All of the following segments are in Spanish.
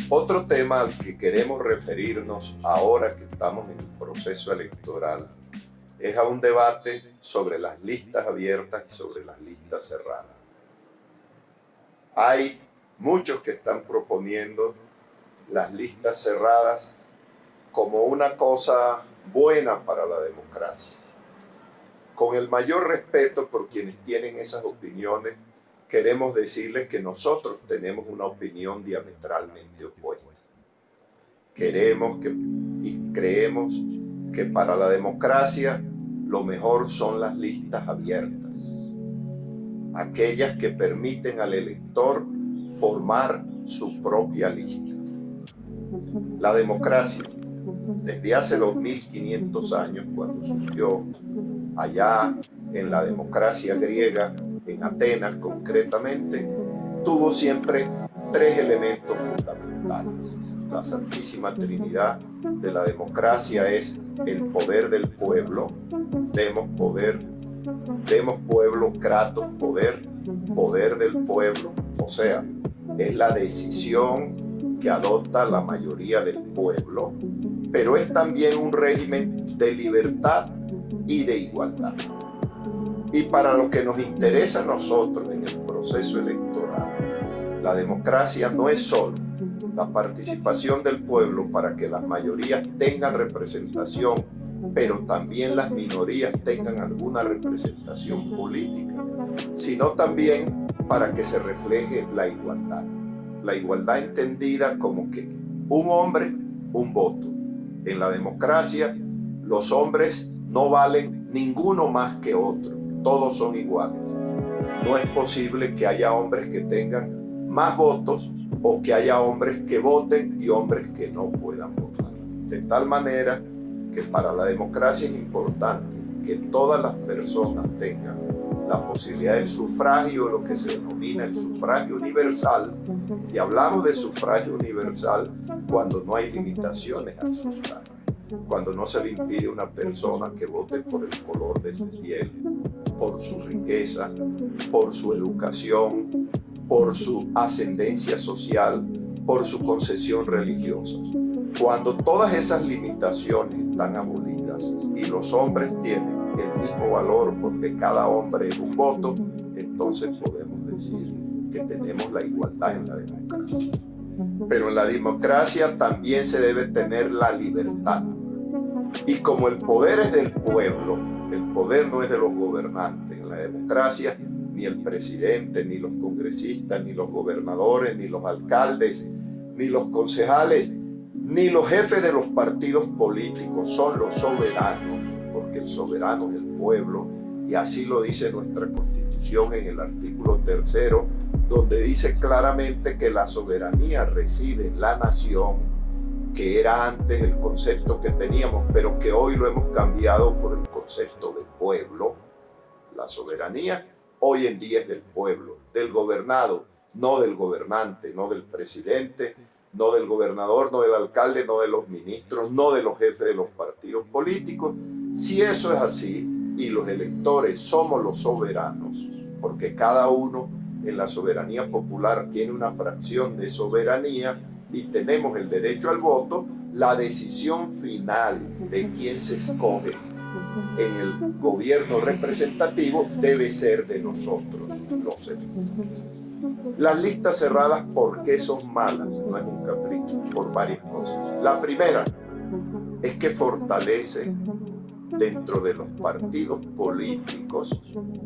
Otro tema al que queremos referirnos ahora que estamos en el proceso electoral es a un debate sobre las listas abiertas y sobre las listas cerradas. Hay muchos que están proponiendo las listas cerradas como una cosa buena para la democracia. Con el mayor respeto por quienes tienen esas opiniones, queremos decirles que nosotros tenemos una opinión diametralmente opuesta. Queremos y creemos que para la democracia lo mejor son las listas abiertas, aquellas que permiten al elector formar su propia lista. La democracia, desde hace 2500 años, cuando surgió allá en la democracia griega, en Atenas concretamente, tuvo siempre tres elementos fundamentales. La Santísima Trinidad de la democracia es el poder del pueblo, demos pueblo, kratos, poder del pueblo, o sea, es la decisión que adopta la mayoría del pueblo, pero es también un régimen de libertad y de igualdad. Y para lo que nos interesa a nosotros en el proceso electoral, la democracia no es solo la participación del pueblo para que las mayorías tengan representación, pero también las minorías tengan alguna representación política, sino también para que se refleje la igualdad. La igualdad entendida como que un hombre, un voto. En la democracia, los hombres no valen ninguno más que otro. Todos son iguales. No es posible que haya hombres que tengan más votos o que haya hombres que voten y hombres que no puedan votar. De tal manera que para la democracia es importante que todas las personas tengan la posibilidad del sufragio, lo que se denomina el sufragio universal, y hablamos de sufragio universal cuando no hay limitaciones al sufragio, cuando no se le impide a una persona que vote por el color de su piel, por su riqueza, por su educación, por su ascendencia social, por su concesión religiosa. Cuando todas esas limitaciones están abolidas y los hombres tienen el mismo valor porque cada hombre es un voto, entonces podemos decir que tenemos la igualdad en la democracia. Pero en la democracia también se debe tener la libertad. Y como el poder es del pueblo, el poder no es de los gobernantes. En la democracia, ni el presidente, ni los congresistas, ni los gobernadores, ni los alcaldes, ni los concejales, ni los jefes de los partidos políticos son los soberanos, porque el soberano es el pueblo, y así lo dice nuestra Constitución en el artículo 3, donde dice claramente que la soberanía reside en la nación, que era antes el concepto que teníamos, pero que hoy lo hemos cambiado por el concepto de pueblo. La soberanía hoy en día es del pueblo, del gobernado, no del gobernante, no del presidente, no del gobernador, no del alcalde, no de los ministros, no de los jefes de los partidos políticos. Si eso es así y los electores somos los soberanos, porque cada uno en la soberanía popular tiene una fracción de soberanía y tenemos el derecho al voto, la decisión final de quién se escoge en el gobierno representativo debe ser de nosotros, los electores. Las listas cerradas, ¿por qué son malas? No es un capricho, por varias cosas. La primera es que fortalece dentro de los partidos políticos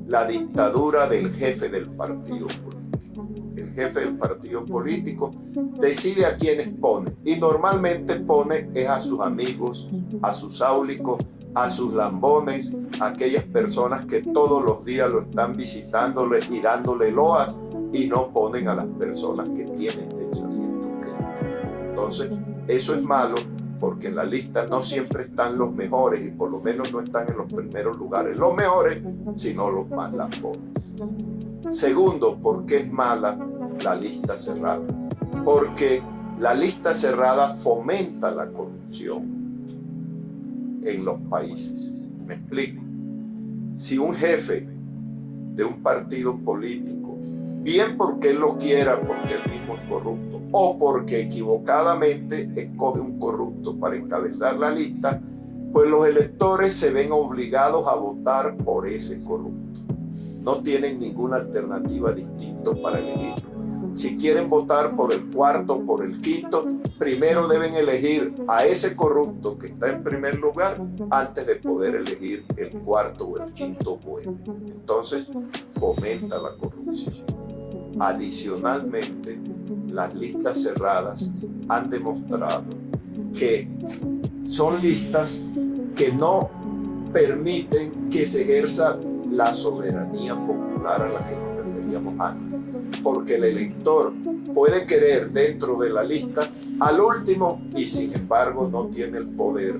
la dictadura del jefe del partido político. El jefe del partido político decide a quiénes pone y normalmente pone es a sus amigos, a sus áulicos, a sus lambones, a aquellas personas que todos los días lo están visitándole y dándole loas, y no ponen a las personas que tienen pensamiento crítico. Entonces, eso es malo porque en la lista no siempre están los mejores y por lo menos no están en los primeros lugares los mejores, sino los más lambones. Segundo, ¿por qué es mala la lista cerrada? Porque la lista cerrada fomenta la corrupción en los países. Me explico. Si un jefe de un partido político, bien porque él lo quiera, porque él mismo es corrupto, o porque equivocadamente escoge un corrupto para encabezar la lista, pues los electores se ven obligados a votar por ese corrupto. No tienen ninguna alternativa distinta para elegirlo. Si quieren votar por el cuarto o por el quinto, primero deben elegir a ese corrupto que está en primer lugar antes de poder elegir el cuarto o el quinto bueno. Entonces, fomenta la corrupción. Adicionalmente, las listas cerradas han demostrado que son listas que no permiten que se ejerza la soberanía popular a la que nos referíamos antes, porque el elector puede querer dentro de la lista al último y sin embargo no tiene el poder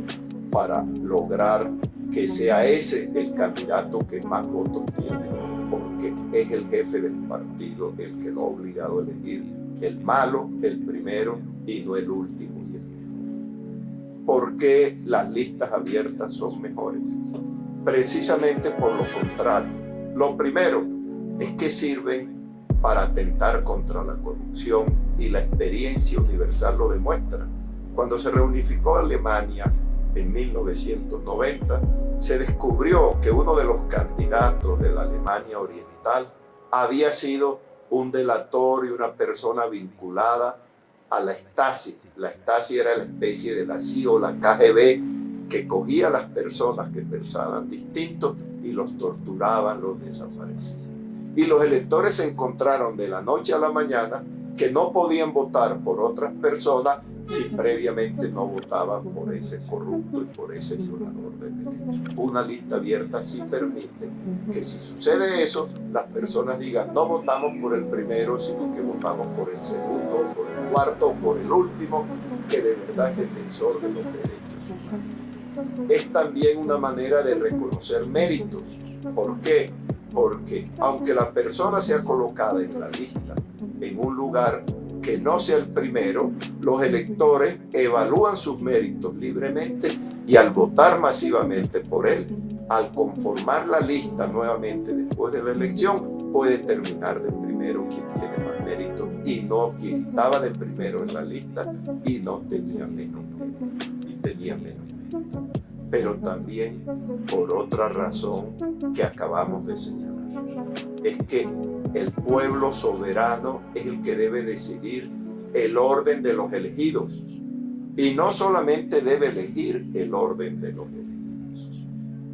para lograr que sea ese el candidato que más votos tiene, porque es el jefe del partido el que lo ha obligado a elegir el malo, el primero y no el último y el mejor. ¿Por qué las listas abiertas son mejores? Precisamente por lo contrario. Lo primero es que sirven para atentar contra la corrupción y la experiencia universal lo demuestra. Cuando se reunificó Alemania en 1990, se descubrió que uno de los candidatos de la Alemania Oriental había sido un delator y una persona vinculada a la Stasi. La Stasi era la especie de la CIA o la KGB que cogía a las personas que pensaban distinto y los torturaban, los desaparecían. Y los electores se encontraron de la noche a la mañana que no podían votar por otras personas si previamente no votaban por ese corrupto y por ese violador de derechos. Una lista abierta sí permite que si sucede eso, las personas digan no votamos por el primero, sino que votamos por el segundo, por el cuarto o por el último, que de verdad es defensor de los derechos humanos. Es también una manera de reconocer méritos. ¿Por qué? Porque aunque la persona sea colocada en la lista en un lugar que no sea el primero, los electores evalúan sus méritos libremente y al votar masivamente por él, al conformar la lista nuevamente después de la elección, puede terminar de primero quien tiene más mérito y no quien estaba de primero en la lista y no tenía menos mérito y tenía menos mérito. Pero también por otra razón que acabamos de señalar. Es que el pueblo soberano es el que debe decidir el orden de los elegidos. Y no solamente debe elegir el orden de los elegidos,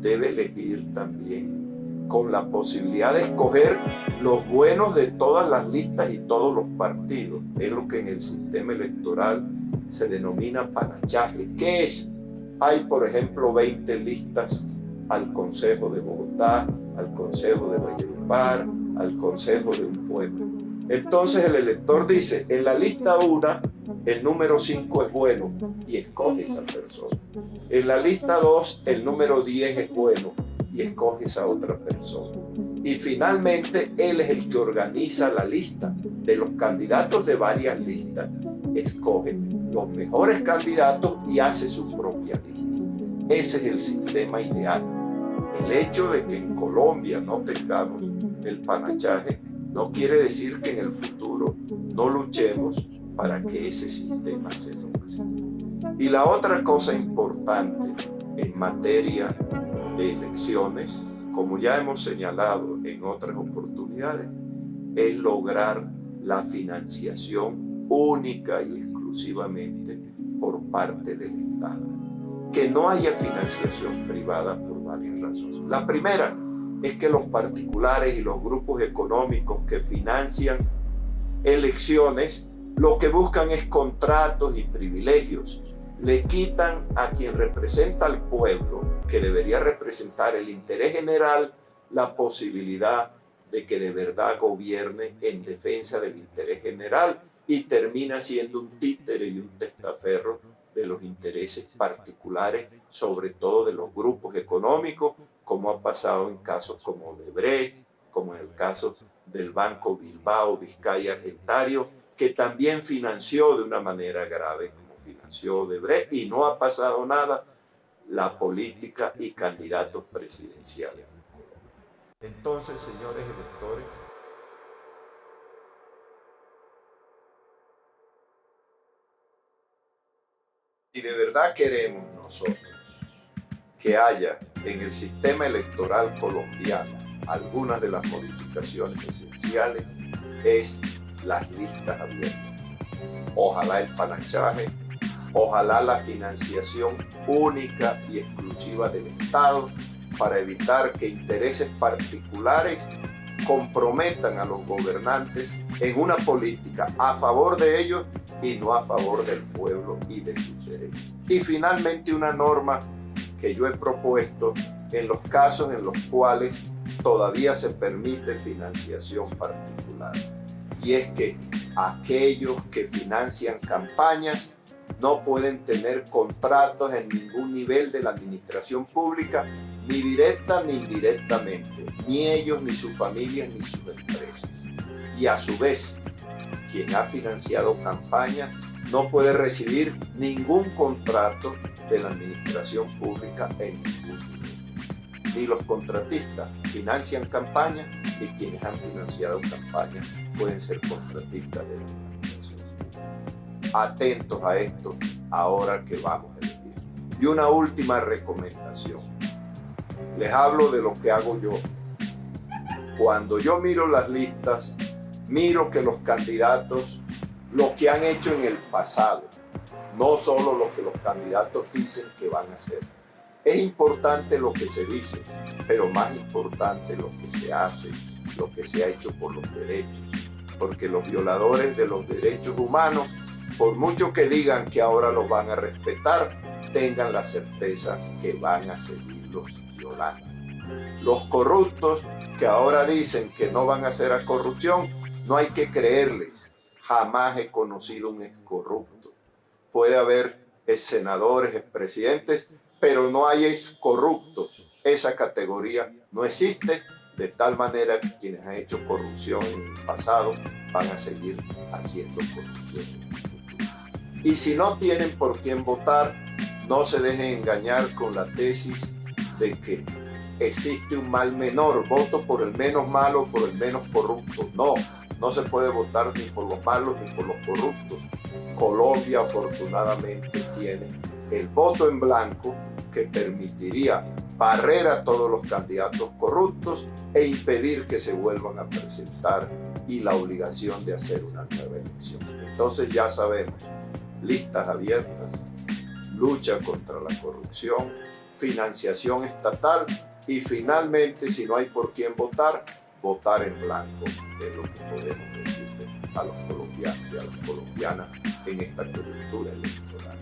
debe elegir también con la posibilidad de escoger los buenos de todas las listas y todos los partidos. Es lo que en el sistema electoral se denomina panachaje. ¿Qué es? Hay, por ejemplo, 20 listas al Consejo de Bogotá, al Consejo de Valledupar, al Consejo de un pueblo. Entonces el elector dice, en la lista 1, el número 5 es bueno y escoge esa persona. En la lista 2, el número 10 es bueno y escoge esa otra persona. Y finalmente, él es el que organiza la lista de los candidatos de varias listas. Escoge los mejores candidatos y hace su propia lista. Ese es el sistema ideal. El hecho de que en Colombia no tengamos el panachaje no quiere decir que en el futuro no luchemos para que ese sistema se logre. Y la otra cosa importante en materia de elecciones, como ya hemos señalado en otras oportunidades, es lograr la financiación única y exclusivamente por parte del Estado. Que no haya financiación privada por varias razones. La primera es que los particulares y los grupos económicos que financian elecciones lo que buscan es contratos y privilegios. Le quitan a quien representa al pueblo, que debería representar el interés general, la posibilidad de que de verdad gobierne en defensa del interés general y termina siendo un títere y un testaferro de los intereses particulares, sobre todo de los grupos económicos, como ha pasado en casos como Odebrecht, como en el caso del Banco Bilbao, Vizcaya Argentario, que también financió de una manera grave, como financió Odebrecht, y no ha pasado nada, la política y candidatos presidenciales. Entonces, señores electores, Y de verdad queremos nosotros que haya en el sistema electoral colombiano algunas de las modificaciones esenciales, es las listas abiertas. Ojalá el panachaje, ojalá la financiación única y exclusiva del Estado para evitar que intereses particulares comprometan a los gobernantes en una política a favor de ellos y no a favor del pueblo y de sus derechos. Y finalmente una norma que yo he propuesto en los casos en los cuales todavía se permite financiación particular. Y es que aquellos que financian campañas no pueden tener contratos en ningún nivel de la administración pública, ni directa ni indirectamente, ni ellos, ni sus familias, ni sus empresas. Y a su vez, quien ha financiado campañas no puede recibir ningún contrato de la administración pública en ningún nivel. Ni los contratistas financian campañas, ni quienes han financiado campañas pueden ser contratistas de la administración. Atentos a esto ahora que vamos a elegir. Y una última recomendación. Les hablo de lo que hago yo. Cuando yo miro las listas, miro que los candidatos, lo que han hecho en el pasado, no solo lo que los candidatos dicen que van a hacer. Es importante lo que se dice, pero más importante lo que se hace, lo que se ha hecho por los derechos. Porque los violadores de los derechos humanos, por mucho que digan que ahora los van a respetar, tengan la certeza que van a seguirlos violando. Los corruptos que ahora dicen que no van a hacer a corrupción, no hay que creerles. Jamás he conocido un excorrupto. Puede haber senadores, expresidentes, pero no hay excorruptos. Esa categoría no existe, de tal manera que quienes han hecho corrupción en el pasado van a seguir haciendo corrupción en el futuro. Y si no tienen por quién votar, no se dejen engañar con la tesis de que existe un mal menor, voto por el menos malo, por el menos corrupto. No, no se puede votar ni por los malos ni por los corruptos. Colombia afortunadamente tiene el voto en blanco que permitiría barrer a todos los candidatos corruptos e impedir que se vuelvan a presentar y la obligación de hacer una nueva elección. Entonces ya sabemos, listas abiertas, lucha contra la corrupción, financiación estatal y finalmente, si no hay por quién votar, votar en blanco es lo que podemos decirle a los colombianos y a las colombianas en esta coyuntura electoral.